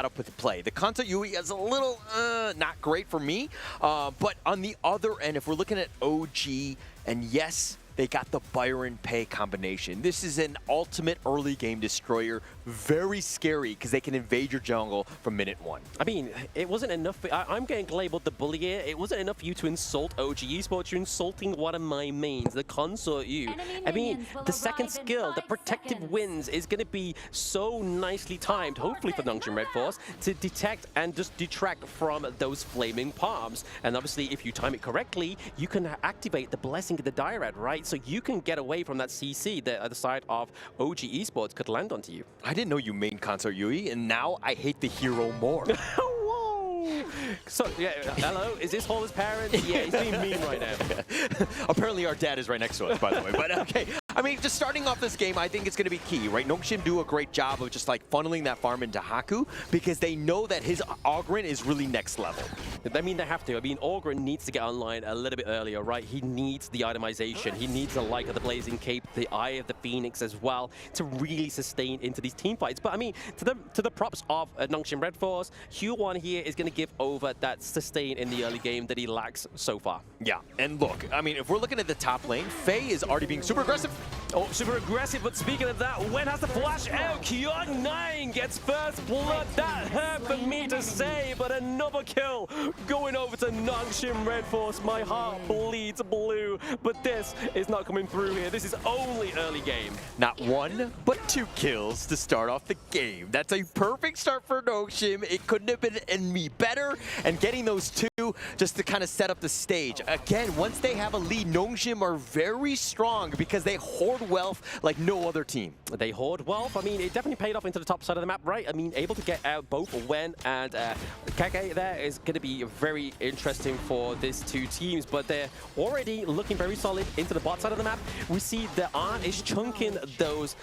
up with play. The Kanto Yui is a little not great for me, but on the other end, if we're looking at OG, and yes, they got the Byron Pei combination. This is an ultimate early game destroyer. Very scary because they can invade your jungle from minute 1. I mean, it wasn't enough. I'm getting labeled the bully here. It wasn't enough for you to insult OG Esports. You're insulting one of my mains, the Consort U. I mean, the second skill, the protective winds, is going to be so nicely timed, hopefully for Nongshim RedForce, to detect and just detract from those flaming palms. And obviously, if you time it correctly, you can activate the Blessing of the Dyrad, right? So you can get away from that CC that other side of OG Esports could land onto you. I didn't know you main Consort Yui, and now I hate the hero more. Whoa! So, yeah, hello? Is this Holler's parents? Yeah, he's being mean right now. Apparently our dad is right next to us, by the way. But okay, I mean, just starting off this game, I think it's going to be key, right? Nongshim do a great job of just like funneling that farm into Haku because they know that his Ogren is really next level. I mean, they have to. I mean, Ogren needs to get online a little bit earlier, right? He needs the itemization. He needs the Light of the Blazing Cape, the Eye of the Phoenix as well to really sustain into these team fights. But I mean, to the props of Nongshim RedForce, Hugh1 here is going to give over that sustain in the early game that he lacks so far. Yeah, and look, I mean, if we're looking at the top lane, Faye is already being super aggressive. Oh, super aggressive, but speaking of that, when has the flash out? Kyung9 gets first blood. That hurt for me to say, but another kill going over to Nongshim RedForce. My heart bleeds blue, but this is not coming through here. This is only early game. Not 1, but 2 kills to start off the game. That's a perfect start for Nongshim. It couldn't have been any better, and getting those 2 just to kind of set up the stage. Again, once they have a lead, Nongshim are very strong because they hoard wealth like no other team. They hoard wealth. I mean, it definitely paid off into the top side of the map, right? I mean, able to get out both Wen and Keke there is going to be very interesting for these 2 teams, but they're already looking very solid into the bot side of the map. We see the Arn is chunking those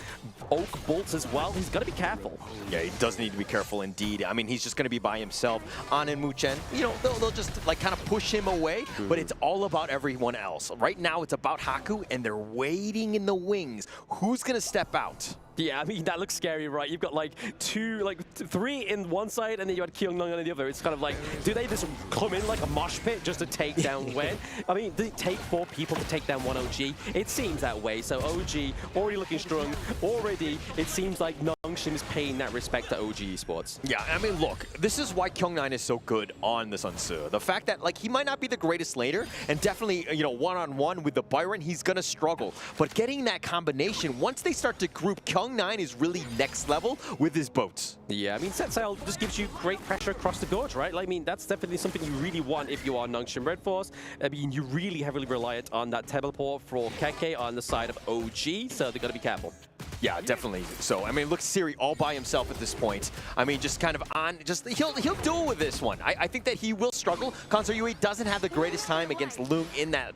oak bolts as well. He's got to be careful. Yeah, he does need to be careful indeed. I mean, he's just going to be by himself. An and Muchen, you know, they'll just like kind of push him away, but it's all about everyone else. Right now, it's about Haku, and they're waiting in the wings. Who's going to step out? Yeah, I mean, that looks scary, right? You've got like 3 in one side, and then you had Kyung9 on the other. It's kind of like, do they just come in like a mosh pit just to take down Wen? I mean, did it take 4 people to take down 1 OG? It seems that way. So OG already looking strong. Already, it seems like Nongshim is paying that respect to OG Esports. Yeah, I mean, look, this is why Kyung9 is so good on the Sun Tzu. The fact that, like, he might not be the greatest laner, and definitely, you know, one-on-one with the Byron, he's going to struggle. But getting that combination, once they start to group, Kyung9 is really next level with his boats. Yeah, I mean, set sail just gives you great pressure across the gorge, right? Like, I mean, that's definitely something you really want if you are Nongshim RedForce. I mean, you're really heavily reliant on that teleport for Keke on the side of OG, so they've got to be careful. Yeah, definitely. So, I mean, look, Siri all by himself at this point. I mean, just kind of on, just he'll duel with this one. I think that he will struggle. Consort Yui doesn't have the greatest time against Loom in that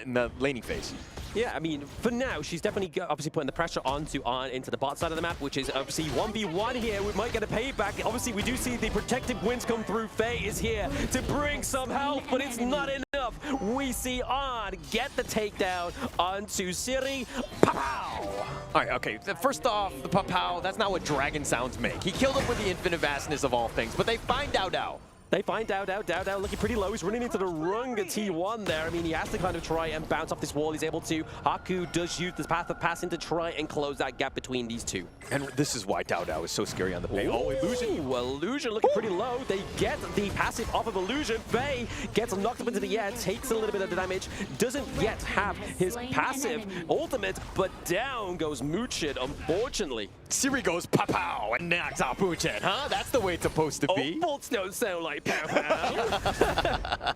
in the laning phase. Yeah, I mean, for now, she's definitely obviously putting the pressure onto Arn into the bot side of the map, which is obviously 1v1 here. We might get a payback. Obviously, we do see the protective winds come through. Faye is here to bring some help, but it's not enough. We see Arn get the takedown onto Siri. Pow! All right, okay. First off, the pow, that's not what dragon sounds make. He killed him with the infinite vastness of all things, but they find DAO. They find DAO looking pretty low. He's running into the Runga T1 there. I mean, he has to kind of try and bounce off this wall. He's able to. Haku does use this path of passing to try and close that gap between these 2. And this is why DAO is so scary on the Faye. Oh, Illusion. Illusion looking pretty low. They get the passive off of Illusion. Faye gets knocked up into the air, takes a little bit of the damage, doesn't yet have his passive ultimate, but down goes Muchen, unfortunately. Siri goes pow and knocks out Muchen, huh? That's the way it's supposed to be. Oh, bolts don't sound like pow pow.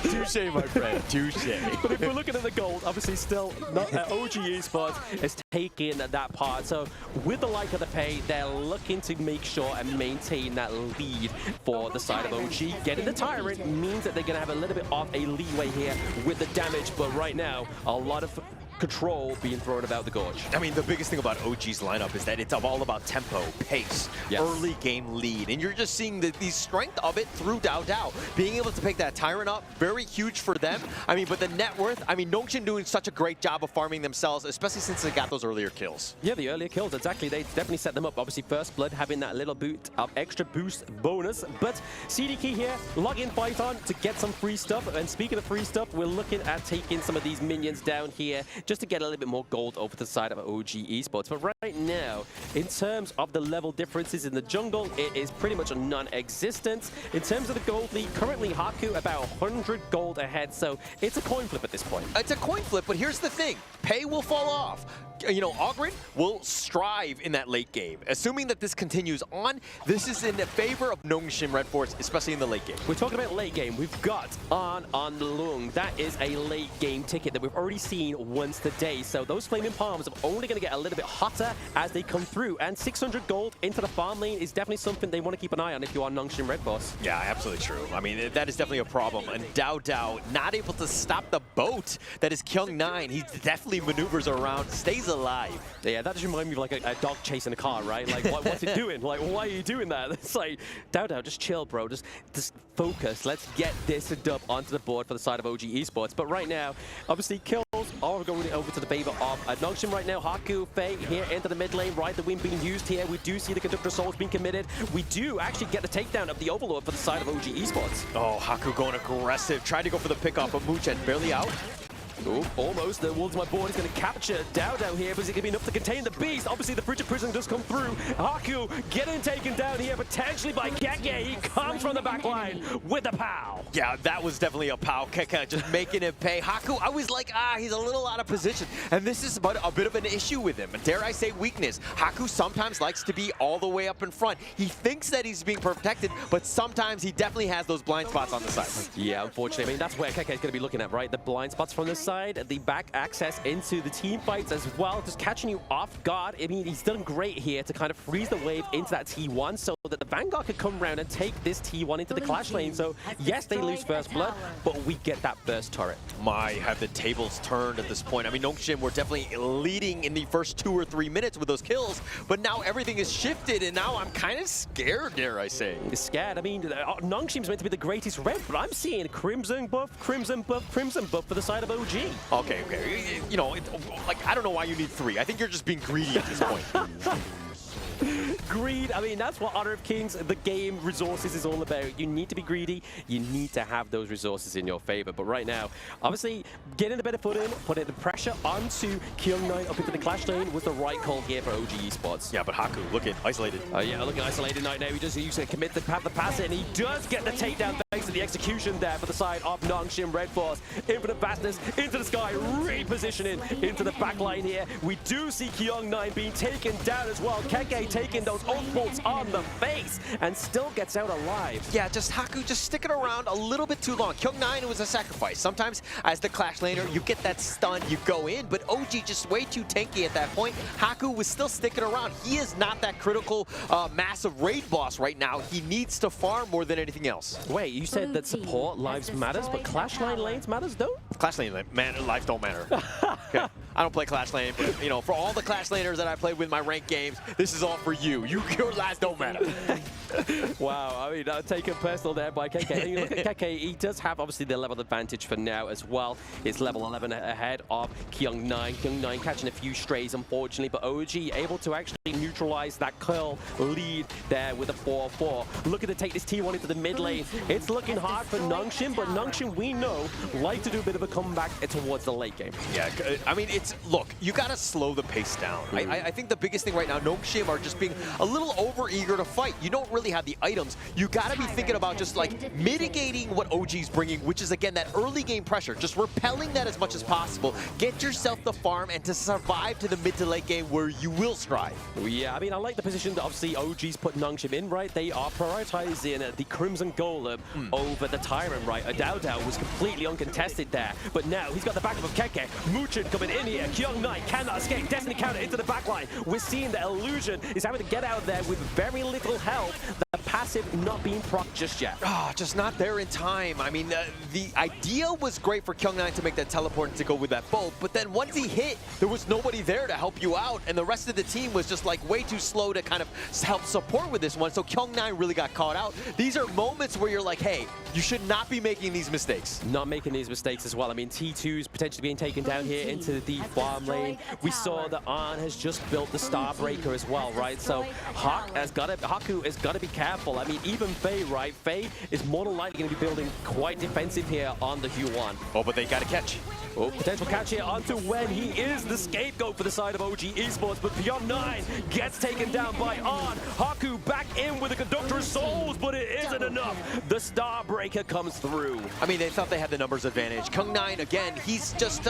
Touche, my friend, touche. But if we're looking at the gold, obviously still not, OG Esports is taking that part. So with the like of the pay, they're looking to make sure and maintain that lead for the side of OG. Getting the Tyrant means that they're going to have a little bit of a leeway here with the damage. But right now, a lot of control being thrown about the gorge. I mean, the biggest thing about OG's lineup is that it's all about tempo, pace, early game lead, and you're just seeing the strength of it through A.G.A.L. Being able to pick that Tyrant up, very huge for them. I mean, but the net worth, I mean, Nongshim doing such a great job of farming themselves, especially since they got those earlier kills. Yeah, the earlier kills, exactly. They definitely set them up. Obviously, First Blood having that little boot of extra boost bonus, but CDK here, log in Python to get some free stuff. And speaking of free stuff, we're looking at taking some of these minions down here just to get a little bit more gold over to the side of OG Esports. But right now, in terms of the level differences in the jungle, it is pretty much a non-existent. In terms of the gold lead, currently Haku about 100 gold ahead, so it's a coin flip at this point. It's a coin flip, but here's the thing. Pay will fall off. You know, Ogren will strive in that late game. Assuming that this continues on, this is in favor of Nongshim RedForce, especially in the late game. We're talking about late game. We've got on Lung. That is a late game ticket that we've already seen once today. So those Flaming Palms are only going to get a little bit hotter as they come through. And 600 gold into the farm lane is definitely something they want to keep an eye on if you are Nongshim RedForce. Yeah, absolutely true. I mean, that is definitely a problem. And A.G.A.L. not able to stop the boat that is Kyung9. He definitely maneuvers around, stays alive. Yeah, that just reminds me of like a dog chasing a car, right? Like, what's it doing? Like, why are you doing that? It's like, A.G.A.L, just chill, bro. Just focus. Let's get this dub onto the board for the side of OG Esports. But right now, obviously, kills are going over to the favor of Nongshim right now. Haku, Faye here into the mid lane, right? The wind being used here. We do see the Conductor Souls being committed. We do actually get the takedown of the Overlord for the side of OG Esports. Oh, Haku going aggressive. Tried to go for the pickoff, but Moochen barely out. Ooh, almost. The Wolves My Board is going to capture A.G.A.L here, but is it going to be enough to contain the beast? Obviously, the Frigid Prison does come through. Haku getting taken down here, potentially by Keke. He comes from the back line with a pow. Yeah, that was definitely a pow. Keke just making it pay. Haku, I was like, he's a little out of position. And this is a bit of an issue with him. Dare I say weakness. Haku sometimes likes to be all the way up in front. He thinks that he's being protected, but sometimes he definitely has those blind spots on the side. Yeah, unfortunately. I mean, that's where Keke is going to be looking at, right? The blind spots from the side, the back access into the team fights as well, just catching you off guard. I mean, he's done great here to kind of freeze the wave into that T1 so that the Vanguard could come around and take this T1 into the clash lane. So yes, they lose First Blood, but we get that first turret. My, have the tables turned at this point. I mean, Nongshim were definitely leading in the first 2 or 3 minutes with those kills, but now everything is shifted, and now I'm kind of scared, dare I say. Scared? I mean, Nongshim's meant to be the greatest red, but I'm seeing Crimson buff, Crimson buff, Crimson buff for the side of OG. Okay. You know, like, I don't know why you need 3. I think you're just being greedy at this point. Greed, I mean, that's what Honor of Kings, the game resources is all about. You need to be greedy. You need to have those resources in your favor. But right now, obviously, getting the better foot in, putting the pressure onto Kyung9 up into the clash lane was the right call here for OG Esports. Yeah, but Haku looking isolated. Yeah, looking isolated right now. He just used to commit the pass in. He does get the takedown thanks to the execution there for the side of Nongshim RedForce. Infinite fastness into the sky, repositioning into the back line here. We do see Kyung9 being taken down as well. Keke taking those ult bolts on the face and still gets out alive. Yeah, just Haku just sticking around a little bit too long. Kyung9 was a sacrifice. Sometimes as the clash laner, you get that stun, you go in, but OG just way too tanky at that point. Haku was still sticking around. He is not that critical massive raid boss right now. He needs to farm more than anything else. Wait, you said that support lives matters, but clash lane lanes matters though? Clash lane lives don't matter. Okay. I don't play Clash Lane, but you know, for all the Clash Laners that I played with my ranked games, this is all for you. Your lives don't matter. Wow, I mean, taken personal there by KK. And you look at KK, he does have obviously the level advantage for now as well. It's level 11 ahead of Kyung9. Kyung9 catching a few strays, unfortunately, but OG able to actually neutralize that kill lead there with a 4-4. Looking to take this T1 into the mid lane. It's looking hard for Nongshim, but Nongshim, we know, like to do a bit of a comeback towards the late game. Yeah, I mean, look, you gotta slow the pace down. I think the biggest thing right now, Nongshim are just being a little over-eager to fight. You don't really have the items. You gotta be thinking about just like mitigating what OG's bringing, which is again that early game pressure, just repelling that as much as possible. Get yourself the farm and to survive to the mid to late game where you will strive. Yeah, I mean, I like the position that obviously OG's put Nongshim in, right? They are prioritizing the Crimson Golem over the Tyrant, right? A.G.A.L was completely uncontested there, but now he's got the backup of Keke. Moochen coming in here. Kyung9 cannot escape. Destiny counter into the backline. We're seeing the Illusion is having to get out of there with very little health. The passive not being procced just yet. Just not there in time. I mean, the idea was great for Kyung9 to make that teleport and to go with that bolt, but then once he hit, there was nobody there to help you out, and the rest of the team was just like way too slow to kind of help support with this one, so Kyung9 really got caught out. These are moments where you're like, hey, you should not be making these mistakes. Not making these mistakes as well. I mean, T2's potentially being taken down here into the farm lane. We saw that Arn has just built the Starbreaker as well, right? So Haku has got to be careful. I mean, even Faye, right? Faye is more than likely going to be building quite defensive here on the Huan. Oh, but they got to catch. Oh, potential catch here onto Wen. He is the scapegoat for the side of OG Esports, but Kyung9 gets taken down by Arn. Haku back in with the Conductor of Souls, but it isn't enough. The Starbreaker comes through. I mean, they thought they had the numbers advantage. Kyung9, again, he's just,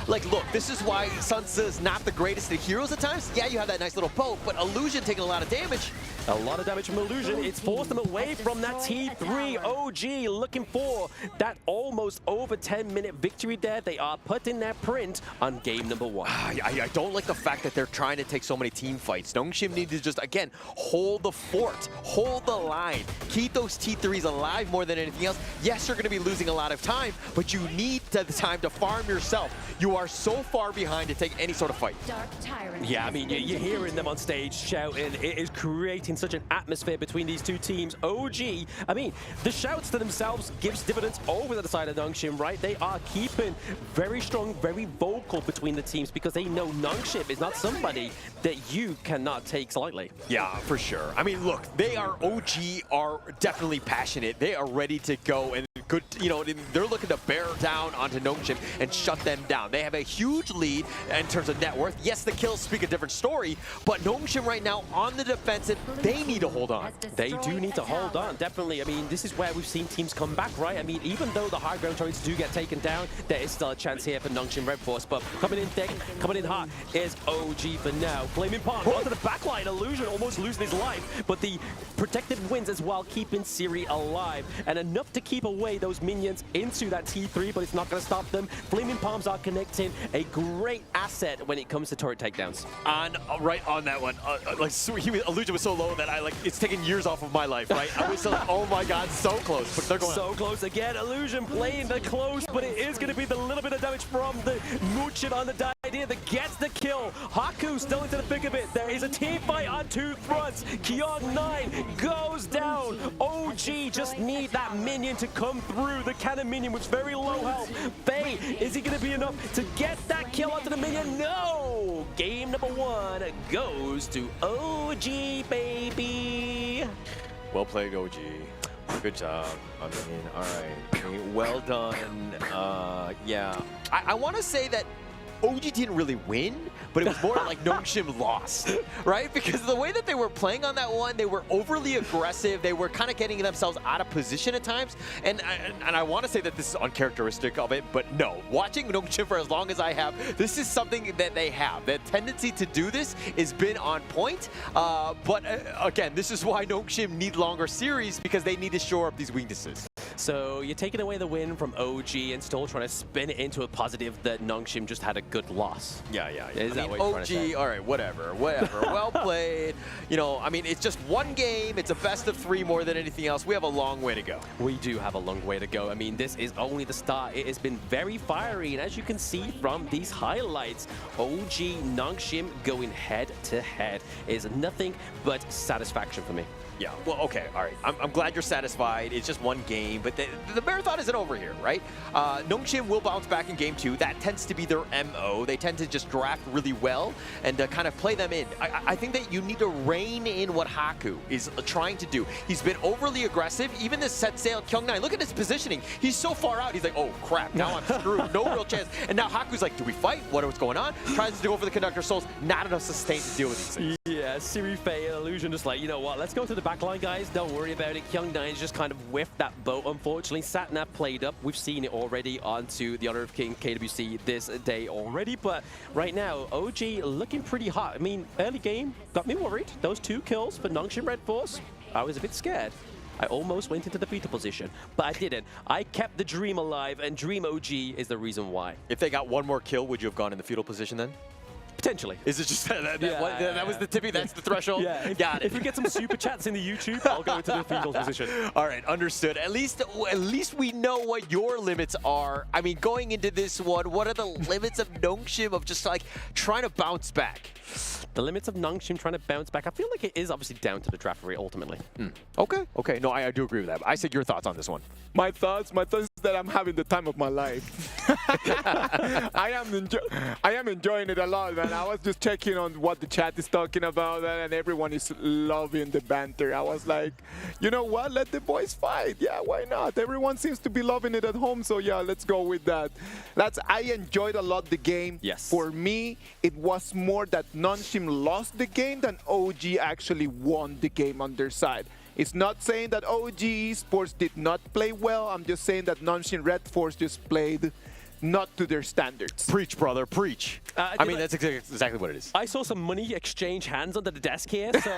like, look, this is why Sunsa's not the greatest of heroes at times. Yeah, you have that nice little poke, but Illusion taking a lot of damage. A lot of damage from Illusion. It's forced them away from that T3. OG looking for that almost over 10-minute victory there. They are putting their print on game number 1. I don't like the fact that they're trying to take so many team fights. Nongshim needs to just, again, hold the fort, hold the line, keep those T3s alive more than anything else. Yes, you're going to be losing a lot of time, but you need the time to farm yourself. You are so far behind to take any sort of fight. Yeah, I mean, you're hearing them on stage shouting. It is creating such an atmosphere between these two teams. OG, I mean, the shouts to themselves gives dividends over to the side of Nongshim, right? They are keeping very strong, very vocal between the teams because they know Nongshim is not somebody that you cannot take lightly. Yeah, for sure. I mean, look, OG are definitely passionate. They are ready to go and good, you know, they're looking to bear down onto Nongshim and shut them down. They have a huge lead in terms of net worth. Yes, the kills speak a different story, but Nongshim right now on the defensive, they need to hold on. They do need to hold on, definitely. I mean, this is where we've seen teams come back, right? I mean, even though the high ground turrets do get taken down, there is still a chance here for Nongshim RedForce, but coming in thick, coming in hot is OG for now. Flaming Palm onto the backline, Illusion almost losing his life, but the protective wins as well, keeping Siri alive, and enough to keep away those minions into that T3, but it's not going to stop them. Flaming Palms are connecting, a great asset when it comes to turret takedowns. Right on that one. Illusion was so low that it's taken years off of my life, right? I was still like, oh my god, so close, but they're going so close again. Illusion playing the close, but it is going to be the little bit of damage from the Muchin on the idea that gets the kill. Haku still into the thick of it. There is a team fight on two fronts. Kyung9 goes down. OG just need that minion to come through. The cannon minion was very low health. Faye, is he going to be enough to get that kill onto the minion? No! Game number 1 goes to OG, baby. Well played, OG. Good job. I mean, all right. I mean, well done. Yeah. I want to say that OG didn't really win, but it was more like Nongshim lost, right? Because the way that they were playing on that one, they were overly aggressive. They were kind of getting themselves out of position at times. And I want to say that this is uncharacteristic of it, but no. Watching Nongshim for as long as I have, this is something that they have. The tendency to do this has been on point. But again, this is why Nongshim need longer series, because they need to shore up these weaknesses. So you're taking away the win from OG and still trying to spin it into a positive that Nongshim just had a good loss. Yeah. Is that what you're trying to say? OG, all right, whatever. Well played. You know, I mean, it's just one game. It's a best of 3 more than anything else. We have a long way to go. We do have a long way to go. I mean, this is only the start. It has been very fiery, and as you can see from these highlights, OG Nongshim going head to head is nothing but satisfaction for me. Yeah, well, okay, all right. I'm glad you're satisfied. It's just one game, but the marathon isn't over here, right? Nongshim will bounce back in game 2. That tends to be their MO. They tend to just draft really well and kind of play them in. I think that you need to rein in what Haku is trying to do. He's been overly aggressive. Even this set sail Kyung9, look at his positioning. He's so far out. He's like, oh, crap, now I'm screwed. No real chance. And now Haku's like, do we fight? What's going on? Tries to go for the Conductor Souls. Not enough sustain to deal with these things. Yeah, Siri, Faye, and Illusion just like, you know what, let's go to the backline, guys. Don't worry about it. Kyung9's just kind of whiffed that boat, unfortunately. Satnav played up. We've seen it already onto the Honor of King KWC this day already, but right now, OG looking pretty hot. I mean, early game got me worried. Those 2 kills for Nongshim RedForce, I was a bit scared. I almost went into the fetal position, but I didn't. I kept the dream alive, and Dream OG is the reason why. If they got one more kill, would you have gone in the fetal position then? Potentially. Is it just that was the tipping? That's the threshold? Yeah. Got it. If we get some super chats in the YouTube, I'll go into the fetal position. All right, understood. At least we know what your limits are. I mean, going into this one, what are the limits of Nongshim of just like trying to bounce back? The limits of Nongshim trying to bounce back, I feel like it is obviously down to the draft rate ultimately. Okay. No, I do agree with that. I said your thoughts on this one. My thoughts is that I'm having the time of my life. I am enjoying it a lot, man. I was just checking on what the chat is talking about, and everyone is loving the banter. I was like, you know what? Let the boys fight. Yeah, why not? Everyone seems to be loving it at home, so yeah, let's go with that. I enjoyed a lot the game. Yes. For me, it was more that Nongshim lost the game than OG actually won the game on their side. It's not saying that OG Esports did not play well. I'm just saying that Nongshim RedForce just played not to their standards. Preach, brother, preach. I mean, that's exactly what it is. I saw some money exchange hands under the desk here, so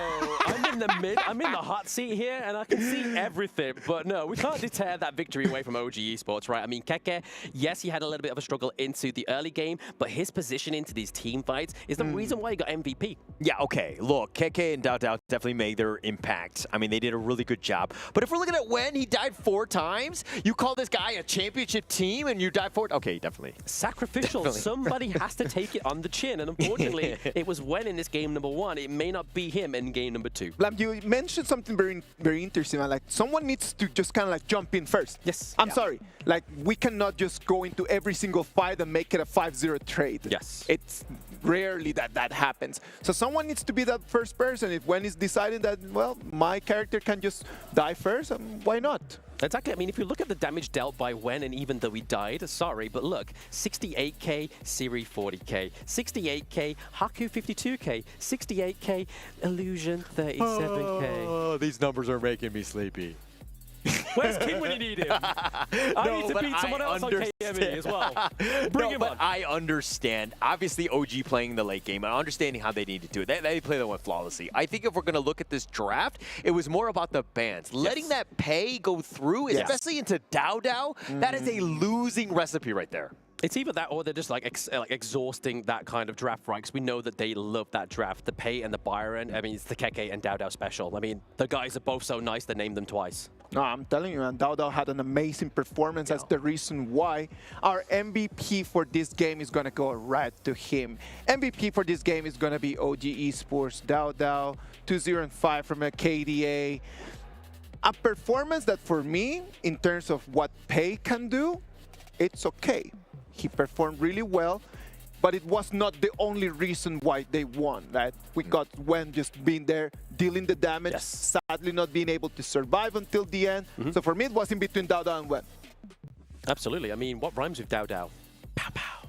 I'm in the hot seat here, and I can see everything. But no, we can't deter that victory away from OG Esports, right? I mean, Keke, yes, he had a little bit of a struggle into the early game, but his position into these team fights is the reason why he got MVP. Yeah, okay. Look, Keke and Dao definitely made their impact. I mean, they did a really good job. But if we're looking at when he died 4 times, you call this guy a championship team and you died 4? Okay, definitely. Sacrificial. Definitely. Somebody has to take it on the chin, and unfortunately, it was when in this game number 1. It may not be him in game number 2. Blam, you mentioned something very interesting. Like, someone needs to just kind of like jump in first. Yes. I'm sorry. Like, we cannot just go into every single fight and make it a 5-0 trade. Yes. It's rarely that happens. So someone needs to be that first person. If when it's deciding that, well, my character can just die first, why not? Exactly. I mean, if you look at the damage dealt by Wen, and even though he died, sorry, but look, 68k, Siri 40k, 68k, Haku 52k, 68k, Illusion 37k. Oh, these numbers are making me sleepy. Where's King when you need him? I need to beat someone else on KME as well. Bring him on. I understand. Obviously, OG playing the late game and understanding how they need to do it. They play that one flawlessly. I think if we're going to look at this draft, it was more about the bans. Letting that pay go through, especially into Dao, that is a losing recipe right there. It's either that or they're just like exhausting that kind of draft, right? Because we know that they love that draft. The Pei and the Byron, I mean, it's the Keke and Dao special. I mean, the guys are both so nice, they named them twice. No, I'm telling you, man, Dao had an amazing performance. That's the reason why our MVP for this game is going to go right to him. MVP for this game is going to be OG Esports, Dao, 2-0-5 from a KDA. A performance that for me, in terms of what Pei can do, it's okay. He performed really well, but it was not the only reason why they won. Right? We got Wen just being there, dealing the damage, sadly not being able to survive until the end. So for me, it was in between Dao and Wen. Absolutely. I mean, what rhymes with Dao? Pow, pow.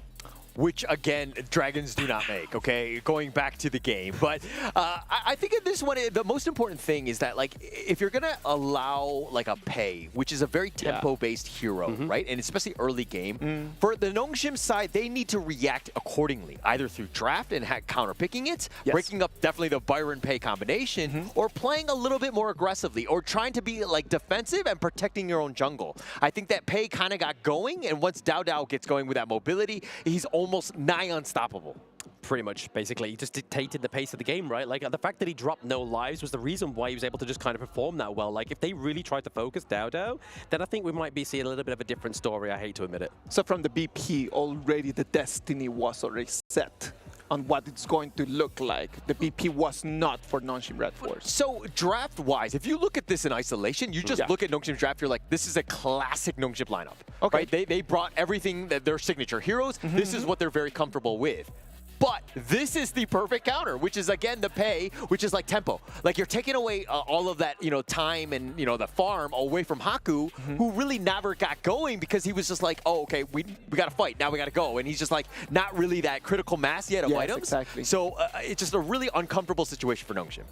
Which, again, dragons do not make, okay? Going back to the game. But I think in this one, the most important thing is that, like, if you're going to allow, like, a Pei, which is a very tempo-based hero, right? And especially early game, for the Nongshim side, they need to react accordingly, either through draft and counter-picking it, breaking up definitely the Byron-Pei combination, or playing a little bit more aggressively, or trying to be, like, defensive and protecting your own jungle. I think that Pei kind of got going, and once Dao gets going with that mobility, he's almost nigh unstoppable. Pretty much, basically. He just dictated the pace of the game, right? Like, the fact that he dropped no lives was the reason why he was able to just kind of perform that well. Like, if they really tried to focus Dao, then I think we might be seeing a little bit of a different story. I hate to admit it. So from the BP, already the destiny was already set on what it's going to look like. The BP was not for Nongshim RedForce. So draft-wise, if you look at this in isolation, you just look at Nongshim's draft, you're like, this is a classic Nongshim lineup. Okay. Right? They brought everything, their signature heroes. This is what they're very comfortable with. But this is the perfect counter, which is, again, the Pei, which is like tempo. Like, you're taking away all of that, time and, the farm away from Haku, who really never got going because he was just like, oh, okay, we got to fight. Now we got to go. And he's just, like, not really that critical mass yet of items. Exactly. So it's just a really uncomfortable situation for Nongshim.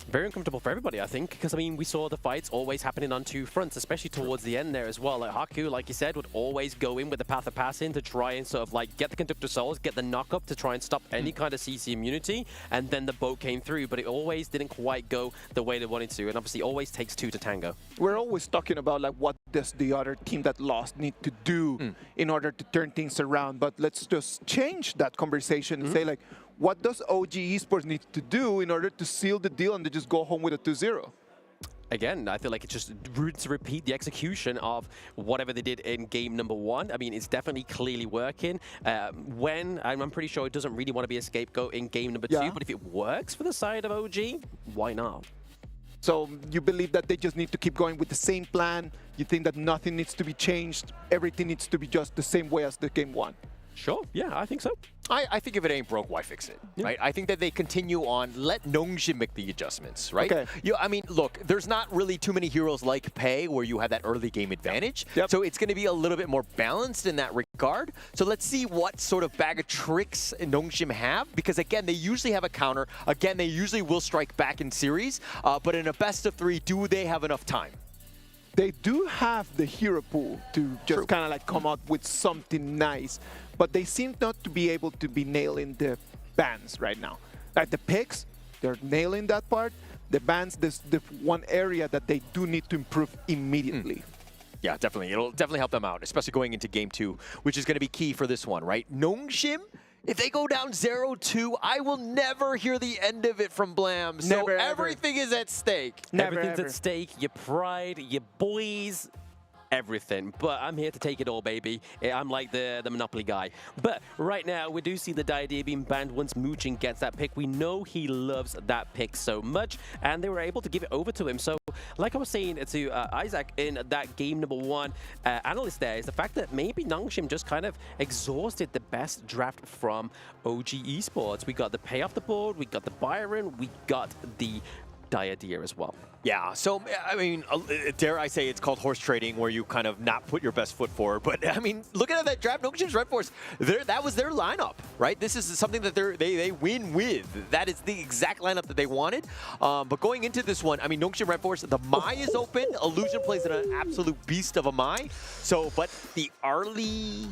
Very uncomfortable for everybody, I think, because, I mean, we saw the fights always happening on 2 fronts, especially towards the end there as well. Like, Haku, like you said, would always go in with the path of passing to try and sort of, like, get the Conductor Souls, get the knock-up to try and stop any kind of CC immunity, and then the boat came through, but it always didn't quite go the way they wanted to, and obviously always takes 2 to tango. We're always talking about, like, what does the other team that lost need to do in order to turn things around, but let's just change that conversation and say, like, what does OG Esports need to do in order to seal the deal and to just go home with a 2-0? Again, I feel like it's just roots to repeat the execution of whatever they did in game number 1. I mean, it's definitely clearly working. I'm pretty sure it doesn't really want to be a scapegoat in game number 2, but if it works for the side of OG, why not? So you believe that they just need to keep going with the same plan? You think that nothing needs to be changed? Everything needs to be just the same way as the game 1? Sure, yeah, I think so. I think if it ain't broke, why fix it, right? I think that they continue on, let Nongshim make the adjustments, right? Okay. I mean, look, there's not really too many heroes like Pei where you have that early game advantage. So it's going to be a little bit more balanced in that regard. So let's see what sort of bag of tricks Nongshim have, because again, they usually have a counter. Again, they usually will strike back in series, but in a best of 3, do they have enough time? They do have the hero pool to just kind of like come out with something nice, but they seem not to be able to be nailing the bans right now. Like the picks, they're nailing that part. The bans, there's the one area that they do need to improve immediately. Yeah, definitely. It'll definitely help them out, especially going into game 2, which is going to be key for this one, right? Nongshim, if they go down 0-2, I will never hear the end of it from Blam. So Never, everything is at stake. Everything's at stake. Your pride, your boys, everything. But I'm here to take it all, baby. I'm like the Monopoly guy. But right now, we do see the Diadea being banned once Muchin gets that pick. We know he loves that pick so much, and they were able to give it over to him. So, like I was saying to Isaac in that game number 1 analyst there, is the fact that maybe Nongshim just kind of exhausted the best draft from OG Esports. We got the Pei off the board, we got the Byron, we got the Diadea as well. Yeah, so, I mean, dare I say it's called horse trading, where you kind of not put your best foot forward. But, I mean, looking at that draft, Nongshim's RedForce, that was their lineup, right? This is something that they win with. That is the exact lineup that they wanted. But going into this one, I mean, Nongshim RedForce, the Mai is open. Illusion plays an absolute beast of a Mai. So, but the early...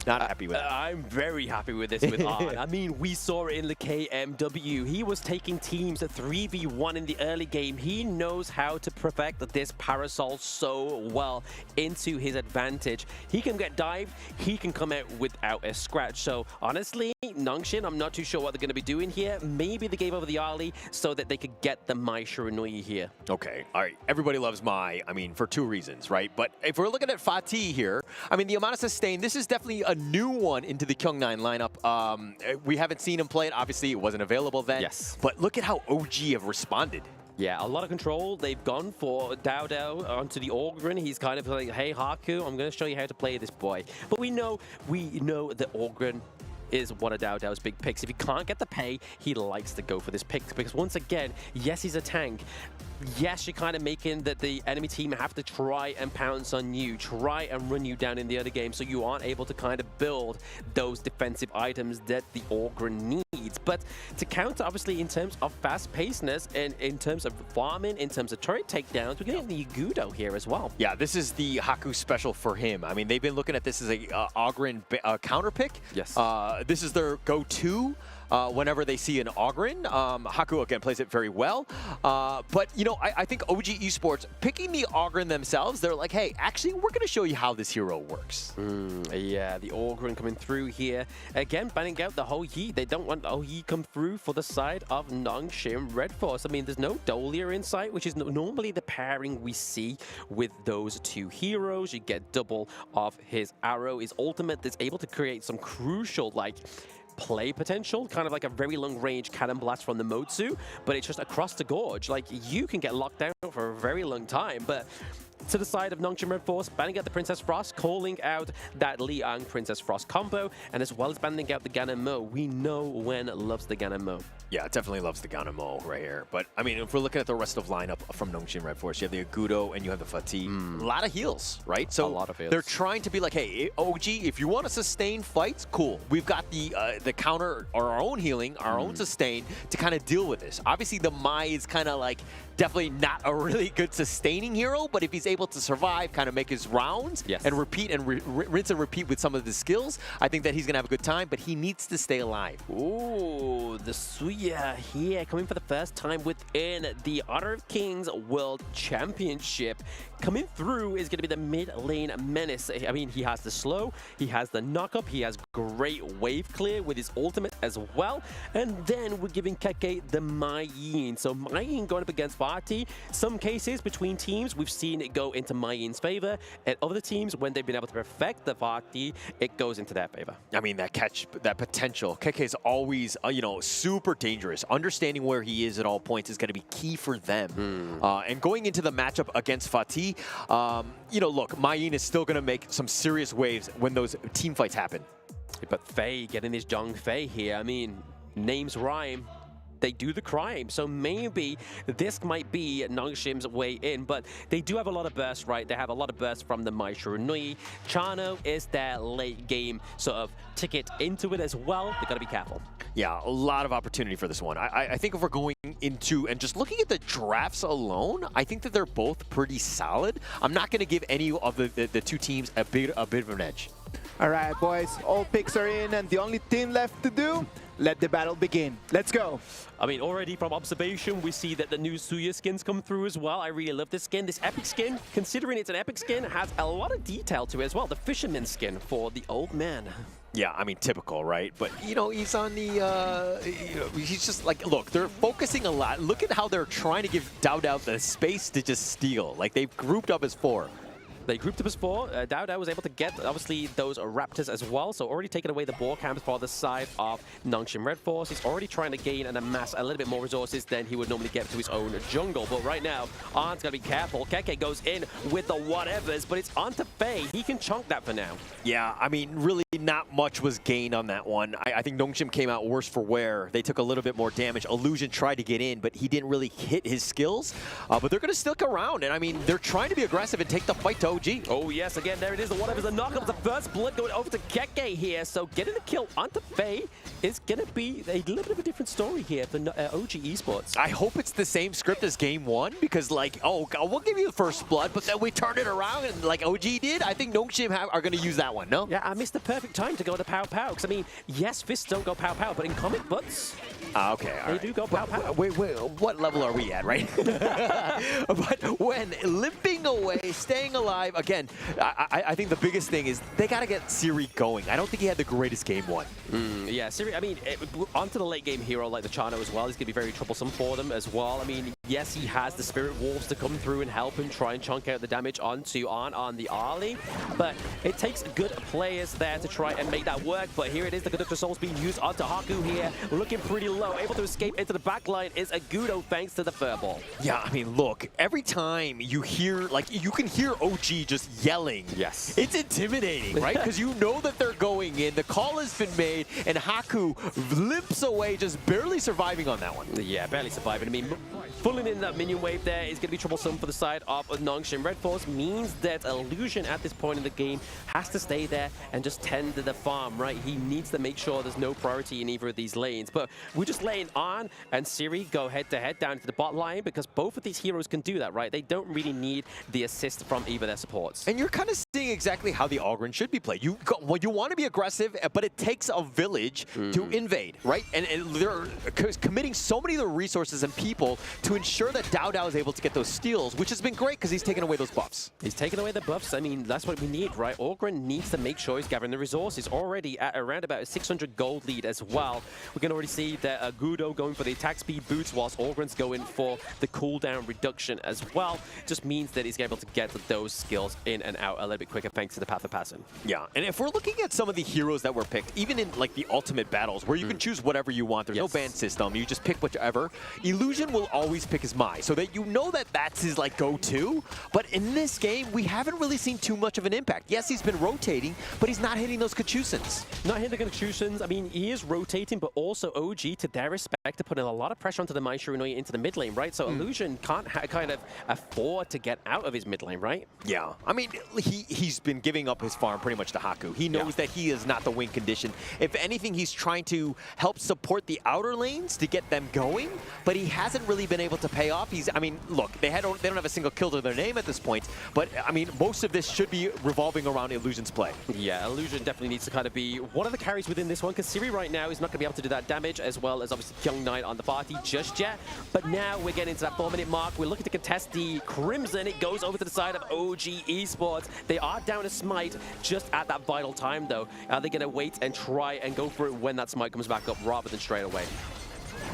not happy with it. I'm very happy with this with Arn. I mean, we saw it in the KMW. He was taking teams at 3v1 in the early game. He knows how to perfect this Parasol so well into his advantage. He can get dived. He can come out without a scratch. So honestly, Nongshim, I'm not too sure what they're going to be doing here. Maybe they gave over the Ali so that they could get the Mai Shiranui here. Okay, all right. Everybody loves Mai, I mean, for 2 reasons, right? But if we're looking at Fatih here, I mean, the amount of sustain, this is definitely a new one into the Kyung9 lineup. We haven't seen him play it. Obviously, it wasn't available then. Yes. But look at how OG have responded. Yeah, a lot of control. They've gone for Dao onto the Ogryn. He's kind of like, hey, Haku, I'm going to show you how to play this boy. But we know that Ogryn is one of Dao big picks. If he can't get the Pei, he likes to go for this pick, because once again, yes, he's a tank. Yes, you're kind of making that the enemy team have to try and pounce on you, try and run you down in the other game, so you aren't able to kind of build those defensive items that the Ogryn needs. But to counter, obviously, in terms of fast-pacedness and in terms of farming, in terms of turret takedowns, we're getting the Gudo here as well. Yeah, this is the Haku special for him. I mean, they've been looking at this as a Ogryn counter pick. Yes. This is their go-to. Whenever they see an Ogryn. Haku, again, plays it very well. But, you know, I think OG Esports, picking the Ogryn themselves, they're like, hey, actually, we're going to show you how this hero works. Yeah, the Ogryn coming through here. Again, banning out the Ho Yi. They don't want Ho Yi come through for the side of Nongshim RedForce. I mean, there's no Dolia in sight, which is normally the pairing we see with those 2 heroes. You get double of his arrow. His ultimate that's able to create some crucial, like, play potential, kind of like a very long range cannon blast from the Motsu, but it's just across the gorge. Like, you can get locked down for a very long time. But to the side of Nongshim RedForce, banning out the Princess Frost, calling out that Liang Princess Frost combo, and as well as banning out the Ganon Mo. We know Wen loves the Ganon Mo. Yeah, definitely loves the Ganon Mo right here. But, I mean, if we're looking at the rest of lineup from Nongshim RedForce, you have the Agudo and you have the Fatih. A lot of heals, right? So a lot of heals. They're trying to be like, hey, OG, if you want to sustain fights, cool. We've got the counter or our own healing, our own sustain to kind of deal with this. Obviously, the Mai is kind of like definitely not a really good sustaining hero, but if he's able to survive, kind of make his rounds, and repeat and rinse and repeat with some of the skills, I think that he's going to have a good time, but he needs to stay alive. Ooh, the Suya here coming for the first time within the Honor of Kings World Championship. Coming through is going to be the mid lane menace. I mean, he has the slow, he has the knock-up, he has great wave clear with his ultimate as well. And then we're giving Keke the Mai Yin. So Mai Yin going up against Vati. Some cases between teams, we've seen it go into Mai Yin's favor. And other teams, when they've been able to perfect the Vati, it goes into their favor. I mean, that potential. Keke is always, you know, super dangerous. Understanding where he is at all points is going to be key for them. And going into the matchup against Fatih, you know, look, Mai Yin is still going to make some serious waves when those team fights happen. But Faye getting this Zhang Fei here, I mean, names rhyme. They do the crime, so maybe this might be Nongshim's way in, but they do have a lot of bursts, right? They have a lot of bursts from the Mai Shirunui. Chano is their late game sort of ticket into it as well. They gotta be careful. Yeah, a lot of opportunity for this one. I think if we're going into and just looking at the drafts alone, I think that they're both pretty solid. I'm not going to give any of the two teams a bit of an edge. All right, boys, all picks are in, and the only thing left to do, let the battle begin. Let's go. I mean, already from observation, we see that the new Suya skins come through as well. I really love this skin. This epic skin, considering it's an epic skin, has a lot of detail to it as well. The fisherman skin for the old man. Yeah, I mean, typical, right? But, you know, he's on the, you know, he's just like, look, they're focusing a lot. Look at how they're trying to give DAO the space to just steal. Like, they've grouped up as 4. They grouped up as 4. DAO was able to get, obviously, those Raptors as well. So already taking away the ball camps for the side of Nongshim RedForce. He's already trying to gain and amass a little bit more resources than he would normally get to his own jungle. But right now, Arn's got to be careful. Keke goes in with the whatevers, but it's onto Faye. He can chunk that for now. Yeah, I mean, really not much was gained on that one. I think Nongshim came out worse for wear. They took a little bit more damage. Illusion tried to get in, but he didn't really hit his skills. But they're going to stick around. And I mean, they're trying to be aggressive and take the fight to OG. Oh yes, again, there it is, the whatever's the knockup, the first blood going over to Keke here, so getting the kill onto Faye is going to be a little bit of a different story here for OG Esports. I hope it's the same script as game 1, because like, oh, God, we'll give you the first blood, but then we turn it around and like OG did. I think Nongshim are going to use that one, no? Yeah, I missed the perfect time to go to Pow Pow, because I mean, yes, fists don't go Pow Pow, but in comic books, okay, they do go Pow Pow. Wait, what level are we at, right? But when limping away, staying alive, again, I think the biggest thing is they got to get Siri going. I don't think he had the greatest game 1. Yeah, Siri, I mean, onto the late game hero like the Chano as well. He's going to be very troublesome for them as well. I mean, yes, he has the Spirit Wolves to come through and help him try and chunk out the damage onto Arn on the Arlie, but it takes good players there to try and make that work. But here it is, the Conductor Soul's being used onto Haku here, looking pretty low, able to escape into the back line is Agudo thanks to the Furball. Yeah, I mean, look, every time you hear, like, you can hear OG just yelling. Yes. It's intimidating, right? Because you know that they're going in, the call has been made, and Haku limps away, just barely surviving on that one. Yeah, barely surviving. I mean, pulling in that minion wave there is going to be troublesome for the side of Nongshim RedForce, means that Illusion at this point in the game has to stay there and just tend to the farm, right? He needs to make sure there's no priority in either of these lanes. But we're just laying on, and Siri go head-to-head down to the bot line, because both of these heroes can do that, right? They don't really need the assist from either their supports. And you're kind of seeing exactly how the Algren should be played. You want to be aggressive, but it takes a village to invade, right? And they're committing so many of the resources and people to ensure that DAO is able to get those steals, which has been great because he's taken away those buffs. He's taken away the buffs. I mean, that's what we need, right? Algren needs to make sure he's gathering the resources. Already at around about a 600 gold lead as well. We can already see that Agudo going for the attack speed boots, whilst Algren's going for the cooldown reduction as well. Just means that he's able to get those skills in and out a little bit quicker thanks to the Path of Passing. Yeah, and if we're looking at some of the heroes that were picked, even in like the ultimate battles, where you can choose whatever you want, there's no ban system, you just pick whichever, Illusion will always pick his Mai, so that you know that that's his like go-to, but in this game, we haven't really seen too much of an impact. Yes, he's been rotating, but he's not hitting those Kachusins. Not hitting the Kachusins. I mean, he is rotating, but also OG, to their respect, to put in a lot of pressure onto the Mai Shirunui into the mid lane, right? So Illusion can't kind of afford to get out of his mid lane, right? Yeah, I mean, he's been giving up his farm pretty much to Haku. He knows that he is not the win condition. If anything, he's trying to help support the outer lanes to get them going, but he hasn't really been able able to pay off. I mean, look, they don't have a single kill to their name at this point, but I mean, most of this should be revolving around Illusion's play. Yeah, Illusion definitely needs to kind of be one of the carries within this one, because Siri right now is not going to be able to do that damage, as well as obviously Kyung9 on the party just yet. But now we're getting into that 4-minute mark. We're looking to contest the Crimson. It goes over to the side of OG Esports. They are down a smite just at that vital time, though. Are they going to wait and try and go for it when that smite comes back up rather than straight away?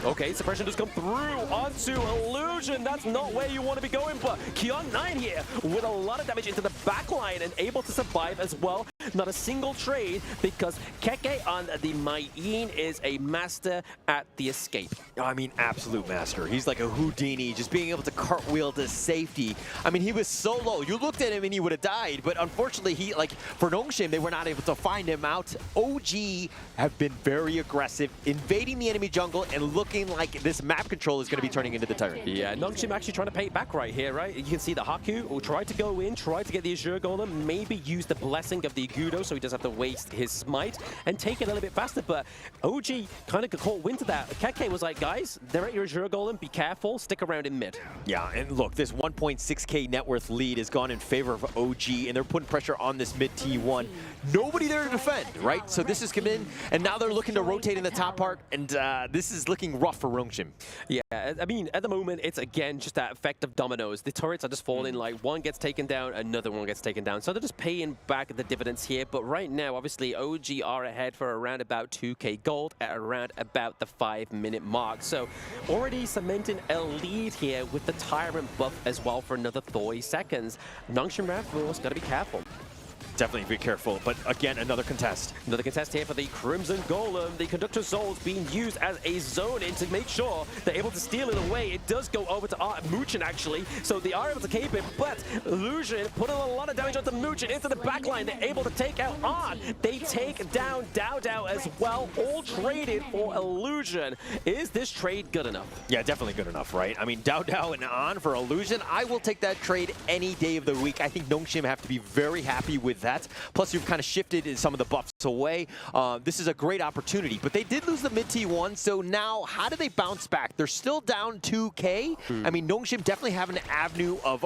Okay, suppression does come through onto Illusion. That's not where you want to be going, but Kyung9 here with a lot of damage into the backline and able to survive as well. Not a single trade, because Keke on the Mayin is a master at the escape. I mean, absolute master. He's like a Houdini, just being able to cartwheel to safety. I mean, he was so low. You looked at him and he would have died, but unfortunately, for Nongshim, they were not able to find him out. OG have been very aggressive, invading the enemy jungle and looking like this map control is going to be turning into the tyrant. Yeah, Nongshim actually trying to pay it back right here, right? You can see the Haku will try to go in, try to get the Azure Golem, maybe use the blessing of the Agudo so he doesn't have to waste his smite and take it a little bit faster, but OG kind of caught wind to that. Keke was like, guys, they're at your Azure Golem, be careful, stick around in mid. Yeah, and look, this 1.6k net worth lead has gone in favor of OG, and they're putting pressure on this mid T1. Nobody there to defend, right? So this has come in, and now they're looking to rotate in the top part, and this is looking rough for Nongshim. Yeah, I mean, at the moment, it's again just that effect of dominoes. The turrets are just falling, like one gets taken down, another one gets taken down. So they're just paying back the dividends here. But right now, obviously, OG are ahead for around about 2k gold at around about the 5-minute mark. So already cementing a lead here with the Tyrant buff as well for another 30 seconds. Nongshim RedForce got to be careful. Definitely be careful, but again, another contest. Another contest here for the Crimson Golem. The Conductor Souls being used as a zone in to make sure they're able to steal it away. It does go over to Muchin, actually, so they are able to keep it, but Illusion putting a lot of damage onto Muchin into the backline. They're able to take out On. They take down DAO as well, all traded for Illusion. Is this trade good enough? Yeah, definitely good enough, right? I mean, DAO and On for Illusion, I will take that trade any day of the week. I think Nongshim have to be very happy with that. Plus, you've kind of shifted some of the buffs away. This is a great opportunity, but they did lose the mid T1, so now how do they bounce back? They're still down 2k. I mean, Nongshim definitely have an avenue of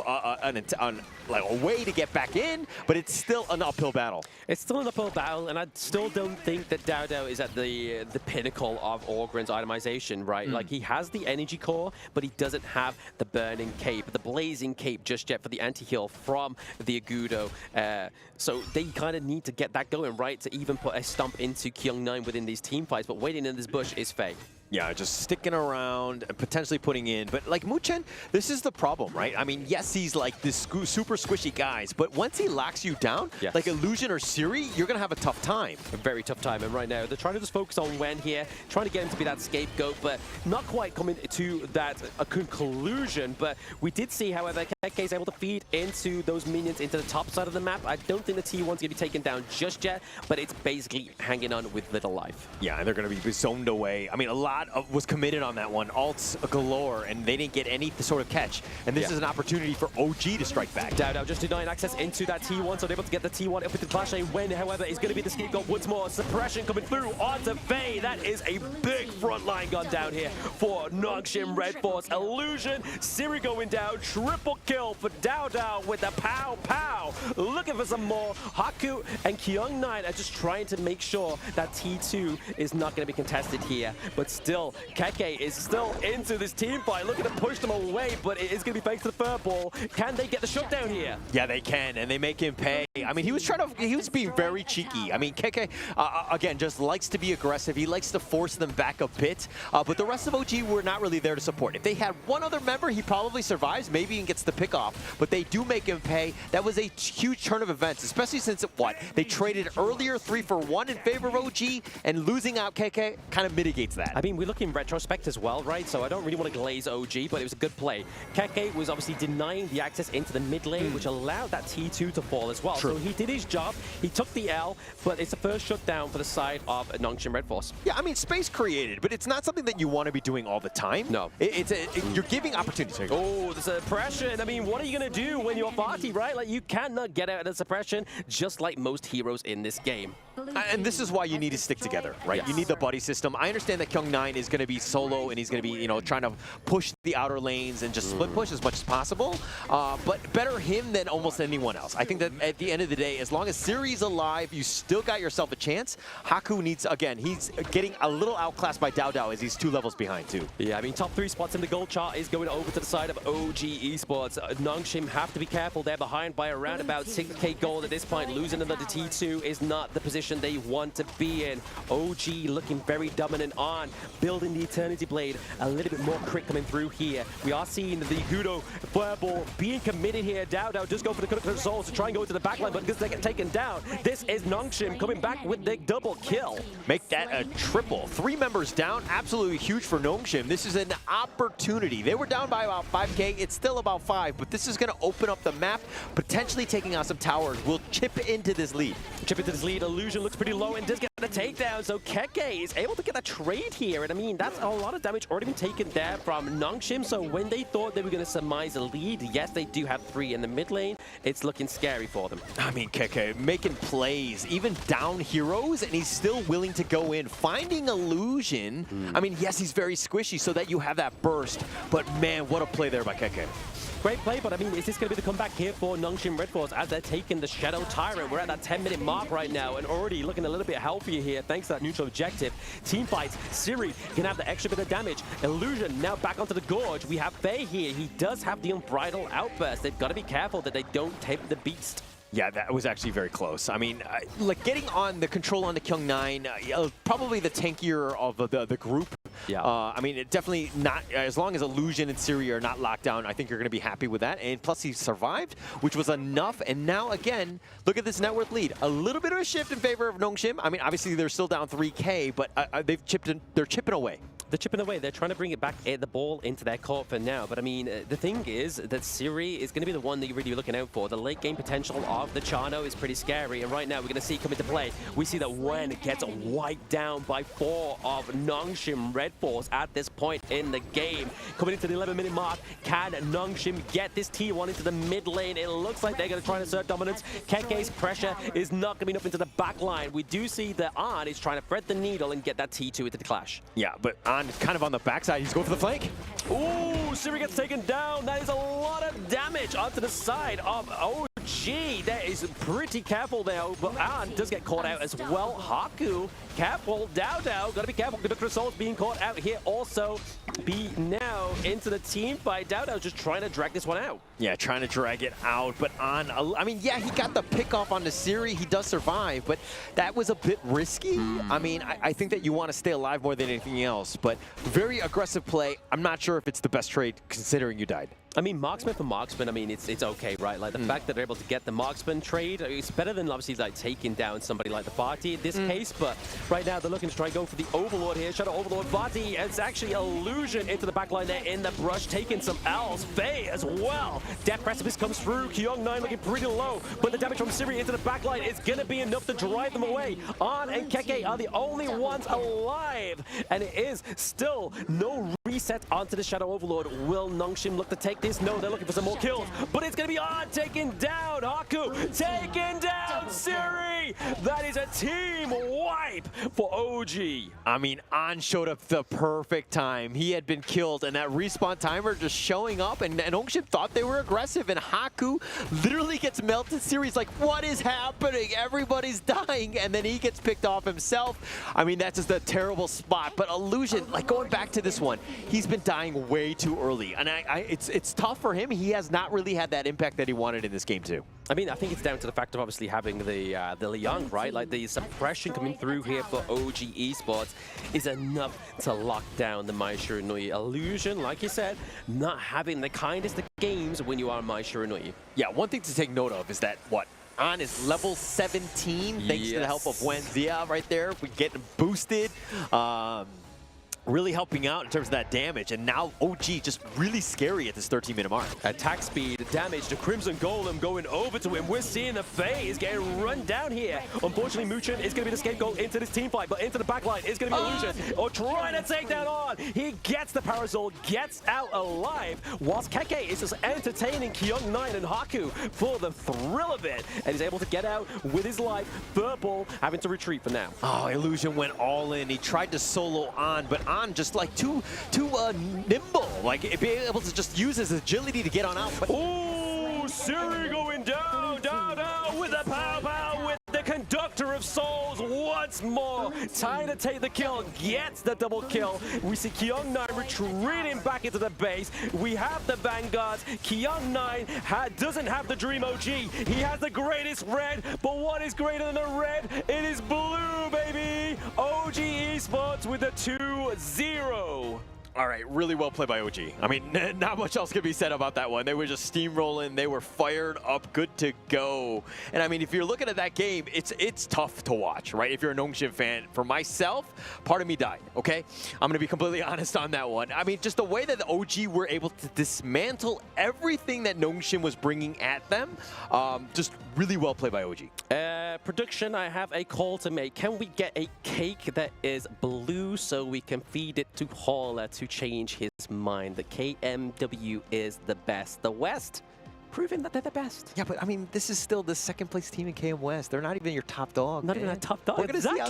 like a way to get back in, but it's still an uphill battle. It's still an uphill battle, and I still don't think that DAO is at the pinnacle of Orgren's itemization, right? Like, he has the energy core, but he doesn't have the burning cape, the blazing cape just yet for the anti-heal from the Agudo. So they kind of need to get that going, right, to even put a stomp into Kyung9 within these team fights, but waiting in this bush is fake. Yeah, just sticking around and potentially putting in. But like Muchen, this is the problem, right? I mean, yes, he's like this super squishy guys, but once he locks you down, like Illusion or Siri, you're going to have a tough time. A very tough time. And right now, they're trying to just focus on Wen here, trying to get him to be that scapegoat, but not quite coming to that conclusion. But we did see, however, Keke is able to feed into those minions into the top side of the map. I don't think the T1's going to be taken down just yet, but it's basically hanging on with little life. Yeah, and they're going to be zoned away. I mean, a lot was committed on that one. Alts galore, and they didn't get any sort of catch. And this is an opportunity for OG to strike back. DAO just denying access into that T1, so they're able to get the T1 up with the Clash. Wen, however, is going to be the scapegoat once more. Suppression coming through onto Faye. That is a big front line gun down here for Nongshim RedForce. Illusion, Siri going down. Triple kill for DAO with the pow. Looking for some more. Haku and Kyung9 are just trying to make sure that T2 is not going to be contested here. But still, Keke is still into this team fight, looking to push them away, but it is going to be thanks to the furball. Can they get the shutdown here? Yeah, they can, and they make him pay. I mean, he was being very cheeky. I mean, Keke, again, just likes to be aggressive. He likes to force them back a bit, but the rest of OG were not really there to support. If they had one other member, he probably survives, maybe and gets the pick off, but they do make him pay. That was a huge turn of events, especially since, they traded earlier 3-for-1 in favor of OG, and losing out Keke kind of mitigates that. I mean, we look in retrospect as well, right? So I don't really want to glaze OG, but it was a good play. Keke was obviously denying the access into the mid lane, which allowed that T2 to fall as well. True. So he did his job. He took the L, but it's the first shutdown for the side of Nongshim RedForce. Yeah, I mean, space created, but it's not something that you want to be doing all the time. No. You're giving opportunities. Oh, the suppression. I mean, what are you going to do when you're party, right? Like, you cannot get out of the suppression, just like most heroes in this game. And this is why you need to stick together, right? Yes. You need the buddy system. I understand that Kyung9 is going to be solo and he's going to be, you know, trying to push the outer lanes and just split push as much as possible. But better him than almost anyone else. I think that at the end of the day, as long as Siri's alive, you still got yourself a chance. Haku needs, again, he's getting a little outclassed by DAO as he's 2 levels behind too. Yeah, I mean, top 3 spots in the gold chart is going over to the side of OG Esports. Nongshim have to be careful. They're behind by around about 6k gold at this point. Losing another T2 is not the position they want to be in. OG looking very dominant on, building the Eternity Blade. A little bit more crit coming through here. We are seeing the Gudo Fireball being committed here. DAO just go for the critical souls to try and go into the backline, but because they get taken down, this is Nongshim coming back with the double kill. Make that a triple. 3 members down, absolutely huge for Nongshim. This is an opportunity. They were down by about 5k. It's still about 5, but this is going to open up the map, potentially taking out some towers. We'll chip into this lead. Chip into this lead. Illusion looks pretty low and does get the takedown, so Keke is able to get a trade here, and I mean, that's a lot of damage already been taken there from Nongshim, so when they thought they were going to surmise a lead, yes, they do have 3 in the mid lane. It's looking scary for them. I mean, Keke making plays, even down heroes, and he's still willing to go in, finding Illusion. I mean, yes, he's very squishy so that you have that burst, but man, what a play there by Keke. Great play, but I mean, is this going to be the comeback here for Nongshim RedForce as they're taking the Shadow Tyrant? We're at that 10-minute mark right now and already looking a little bit healthier here thanks to that neutral objective. Team fights, Siri can have the extra bit of damage. Illusion now back onto the Gorge. We have Faye here. He does have the Unbridled Outburst. They've got to be careful that they don't tape the beast. Yeah, that was actually very close. I mean, like getting on the control on the Kyung9, probably the tankier of the group. Yeah. I mean, it definitely not, as long as Illusion and Siri are not locked down, I think you're going to be happy with that. And plus he survived, which was enough. And now again, look at this net worth lead. A little bit of a shift in favor of Nongshim. I mean, obviously they're still down 3k, but they're chipping away. They're chipping away. They're trying to bring it back, the ball into their court for now. But I mean, the thing is that Siri is going to be the one that you're really looking out for. The late game potential of the Chano is pretty scary. And right now, we're going to see it come into play. We see that Wen gets wiped down by 4 of Nongshim RedForce at this point in the game. Coming into the 11-minute mark, can Nongshim get this T1 into the mid lane? It looks like they're going to try to assert dominance. Keke's pressure is not going to be enough into the back line. We do see that An is trying to thread the needle and get that T2 into the clash. Yeah, but on kind of on the backside, he's going for the flank. Ooh, Siri gets taken down. That is a lot of damage onto the side of OG. That is pretty careful there, but An does get caught out as well. Haku, careful. DAO, gotta be careful. Conductor Soul's being caught out here. Also, be now into the team fight. DAO just trying to drag this one out. Yeah, trying to drag it out, but An, I mean, yeah, he got the pick off on the Siri. He does survive, but that was a bit risky. I mean, I think that you want to stay alive more than anything else, but very aggressive play. I'm not sure if it's the best trade considering you died. I mean, marksman for marksman, I mean, it's okay, right? Like, the fact that they're able to get the marksman trade, it's better than, obviously, like, taking down somebody like the Vati in this case, but right now, they're looking to try and go for the Overlord here. Shadow Overlord, Vati, it's actually Illusion into the backline there in the brush, taking some L's. Faye as well. Death Precipice comes through. Kyung9 looking pretty low, but the damage from Siri into the backline is going to be enough to drive them away. An and Keke are the only ones alive, and it is still no reset onto the Shadow Overlord. Will Nongshim look to take this? No, they're looking for some more kills, but it's going to be An taken down. Haku taken down. Siri, that is a team wipe for OG. I mean, An showed up the perfect time. He had been killed, and that respawn timer just showing up, and Nongshim thought they were aggressive, and Haku literally gets melted. Siri's like, what is happening? Everybody's dying, and then he gets picked off himself. I mean, that's just a terrible spot, but Illusion, like going back to this one, he's been dying way too early, and it's tough for him. He has not really had that impact that he wanted in this game too. I mean, I think it's down to the fact of obviously having the Liang, right? Like, the suppression coming through here for OG Esports is enough to lock down the Mai Shiranui. Illusion, like you said, not having the kindest of games when you are Mai Shiranui. Yeah, one thing to take note of is that, An is level 17 thanks to the help of Wenzia right there. We get boosted. really helping out in terms of that damage. And now OG just really scary at this 13-minute mark. Attack speed, damage, the Crimson Golem going over to him. We're seeing the phase getting run down here. Unfortunately, Muchin is going to be the scapegoat into this team fight, but into the backline is going to be Illusion. Or trying to take that on. He gets the Parasol, gets out alive, whilst Keke is just entertaining Kyung9 and Haku for the thrill of it. And he's able to get out with his life. Purple having to retreat for now. Oh, Illusion went all in. He tried to solo on, but on just like too nimble. Like being able to just use his agility to get on out. But ooh, Siri going down with the pow with the Conductor of Souls once more. Trying to take the kill, gets the double kill. We see Kyung9 retreating back into the base. We have the Vanguards. Kyung9 doesn't have the Dream OG. He has the greatest red, but what is greater than the red? It is blue, baby. OG Esports with a 2-0. all right, really well played by OG. I mean, not much else could be said about that one. They were just steamrolling. They were fired up, good to go. And I mean, if you're looking at that game, it's tough to watch, right? If you're a Nongshim fan. For myself, part of me died, okay? I'm going to be completely honest on that one. I mean, just the way that the OG were able to dismantle everything that Nongshim was bringing at them, just really well played by OG. Production, I have a call to make. Can we get a cake that is blue so we can feed it to Hauler to change his mind? The KMW is the best. The West, proving that they're the best. Yeah, but I mean, this is still the second place team in KM West. They're not even your top dog. Not even a top dog. We're gonna see how